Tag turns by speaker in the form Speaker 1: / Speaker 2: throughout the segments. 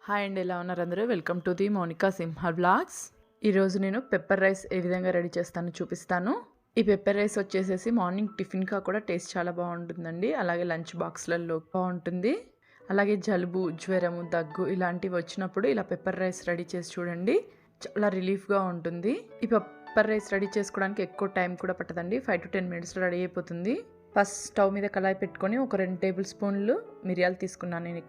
Speaker 1: Hi అండి, ఎలా ఉన్నారు అందరూ? Welcome to the Mounika Singhal blogs. ఈరోజు నేను పెప్పర్ రైస్ ఏ విధంగా రెడీ చేస్తానో చూపిస్తాను. ఈ పెప్పర్ రైస్ వచ్చేసేసి మార్నింగ్ టిఫిన్గా కూడా టేస్ట్ చాలా బాగుంటుందండి. అలాగే లంచ్ బాక్స్లలో బాగుంటుంది. అలాగే జలుబు, జ్వరము, దగ్గు ఇలాంటివి వచ్చినప్పుడు ఇలా పెప్పర్ రైస్ రెడీ చేసి చూడండి, చాలా రిలీఫ్గా ఉంటుంది. ఈ పెప్పర్ రైస్ రెడీ చేసుకోవడానికి ఎక్కువ టైం కూడా పట్టదండి. 5 to 10 minutes రెడీ అయిపోతుంది. ఫస్ట్ స్టవ్ మీద కళాయి పెట్టుకొని ఒక 2 tablespoons స్పూన్లు మిరియాలు తీసుకున్నాను. నేను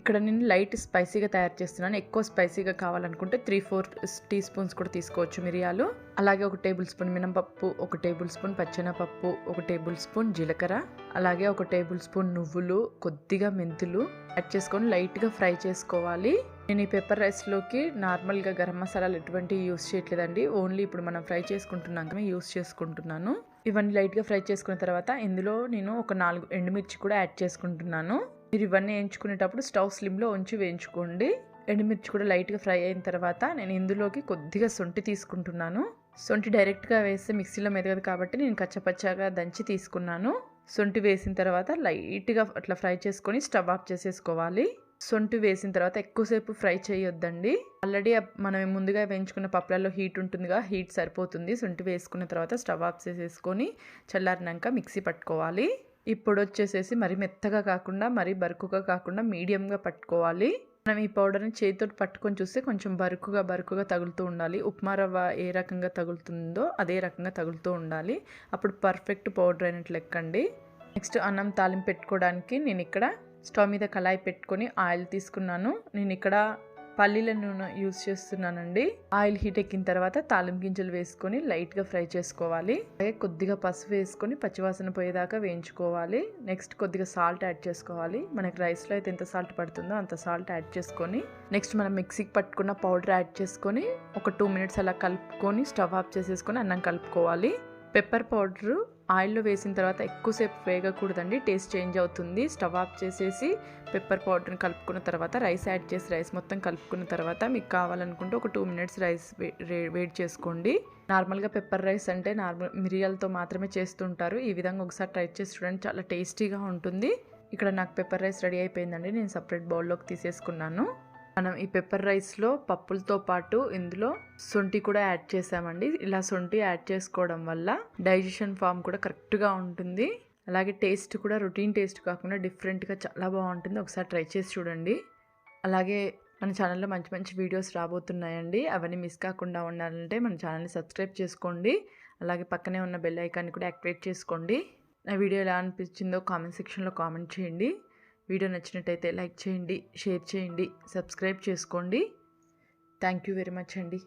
Speaker 1: ఇక్కడ నేను లైట్ స్పైసీగా తయారు చేస్తున్నాను. ఎక్కువ స్పైసీగా కావాలనుకుంటే 3-4 teaspoons కూడా తీసుకోవచ్చు మిరియాలు. అలాగే 1 tablespoon మినపప్పు, 1 tablespoon పచ్చెనపప్పు, 1 tablespoon జీలకర్ర, అలాగే 1 tablespoon నువ్వులు, కొద్దిగా మెంతులు యాడ్ చేసుకొని లైట్గా ఫ్రై చేసుకోవాలి. నేను ఈ పెప్పర్ రైస్లోకి నార్మల్గా గరం మసాలాలు ఎటువంటి యూస్ చేయట్లేదండి. ఓన్లీ ఇప్పుడు మనం ఫ్రై చేసుకుంటున్నాక యూస్ చేసుకుంటున్నాను. ఇవన్నీ లైట్గా ఫ్రై చేసుకున్న తర్వాత ఇందులో నేను ఒక 4 ఎండుమిర్చి కూడా యాడ్ చేసుకుంటున్నాను. మీరు ఇవన్నీ వేయించుకునేటప్పుడు స్టవ్ స్లిమ్లో ఉంచి వేయించుకోండి. ఎండుమిర్చి కూడా లైట్గా ఫ్రై అయిన తర్వాత నేను ఇందులోకి కొద్దిగా శొంఠి తీసుకుంటున్నాను. శొంఠి డైరెక్ట్గా వేస్తే మిక్సీలో మెదగదు కాబట్టి నేను కచ్చపచ్చగా దంచి తీసుకున్నాను. శొంఠి వేసిన తర్వాత లైట్గా అట్లా ఫ్రై చేసుకొని స్టవ్ ఆఫ్ చేసేసుకోవాలి. శొంఠి వేసిన తర్వాత ఎక్కువసేపు ఫ్రై చేయొద్దండి. ఆల్రెడీ మనం ముందుగా వేయించుకున్న పప్పులలో హీట్ ఉంటుందిగా, హీట్ సరిపోతుంది. శొంఠి వేసుకున్న తర్వాత స్టవ్ ఆఫ్ చేసేసుకొని చల్లారినాక మిక్సీ పట్టుకోవాలి. ఇప్పుడు వచ్చేసేసి మరి మెత్తగా కాకుండా మరీ బరుకుగా కాకుండా మీడియంగా పట్టుకోవాలి. మనం ఈ పౌడర్ని చేతితో పట్టుకొని చూస్తే కొంచెం బరుకుగా తగులుతూ ఉండాలి. ఉప్మా రవ్వ ఏ రకంగా తగులుతుందో అదే రకంగా తగులుతూ ఉండాలి. అప్పుడు పర్ఫెక్ట్ పౌడర్ అయినట్లు లెక్కండి. నెక్స్ట్ అన్నం తాలింపు పెట్టుకోవడానికి నేను ఇక్కడ స్టవ్ మీద కళాయి పెట్టుకొని ఆయిల్ తీసుకున్నాను. నేను ఇక్కడ పల్లీల నూనె యూస్ చేస్తున్నానండి. ఆయిల్ హీట్ ఎక్కిన తర్వాత తాలింపు గింజలు వేసుకొని లైట్గా ఫ్రై చేసుకోవాలి. అలాగే కొద్దిగా పసుపు వేసుకొని పచ్చివాసన పోయేదాకా వేయించుకోవాలి. నెక్స్ట్ కొద్దిగా సాల్ట్ యాడ్ చేసుకోవాలి. మనకి రైస్లో అయితే ఎంత సాల్ట్ పడుతుందో అంత సాల్ట్ యాడ్ చేసుకొని నెక్స్ట్ మనం మిక్సీకి పట్టుకున్న పౌడర్ యాడ్ చేసుకొని ఒక 2 minutes అలా కలుపుకొని స్టవ్ ఆఫ్ చేసేసుకొని అన్నం కలుపుకోవాలి. పెప్పర్ పౌడరు ఆయిల్లో వేసిన తర్వాత ఎక్కువసేపు వేగకూడదండి, టేస్ట్ చేంజ్ అవుతుంది. స్టవ్ ఆఫ్ చేసేసి పెప్పర్ పౌడర్ని కలుపుకున్న తర్వాత రైస్ యాడ్ చేసి రైస్ మొత్తం కలుపుకున్న తర్వాత మీకు కావాలనుకుంటే ఒక 2 minutes రైస్ వేడి చేసుకోండి. నార్మల్గా పెప్పర్ రైస్ అంటే మిరియాలతో మాత్రమే చేస్తుంటారు. ఈ విధంగా ఒకసారి ట్రై చేసి చూడండి, చాలా టేస్టీగా ఉంటుంది. ఇక్కడ నాకు పెప్పర్ రైస్ రెడీ అయిపోయిందండి. నేను సపరేట్ బౌల్లోకి తీసేసుకున్నాను. మనం ఈ పెప్పర్ రైస్లో పప్పులతో పాటు ఇందులో శొంఠి కూడా యాడ్ చేసామండి. ఇలా శొంఠి యాడ్ చేసుకోవడం వల్ల డైజెషన్ ఫామ్ కూడా కరెక్ట్గా ఉంటుంది. అలాగే టేస్ట్ కూడా రొటీన్ టేస్ట్ కాకుండా డిఫరెంట్గా చాలా బాగుంటుంది. ఒకసారి ట్రై చేసి చూడండి. అలాగే మన ఛానల్లో మంచి మంచి వీడియోస్ రాబోతున్నాయండి. అవన్నీ మిస్ కాకుండా ఉండాలంటే మన ఛానల్ని సబ్స్క్రైబ్ చేసుకోండి. అలాగే పక్కనే ఉన్న బెల్ ఐకాన్ని కూడా యాక్టివేట్ చేసుకోండి. నా వీడియో ఎలా అనిపించిందో కామెంట్ సెక్షన్లో కామెంట్ చేయండి. వీడియో నచ్చినట్టయితే లైక్ చేయండి, షేర్ చేయండి, సబ్స్క్రైబ్ చేసుకోండి. థ్యాంక్ యూ వెరీ మచ్ అండి.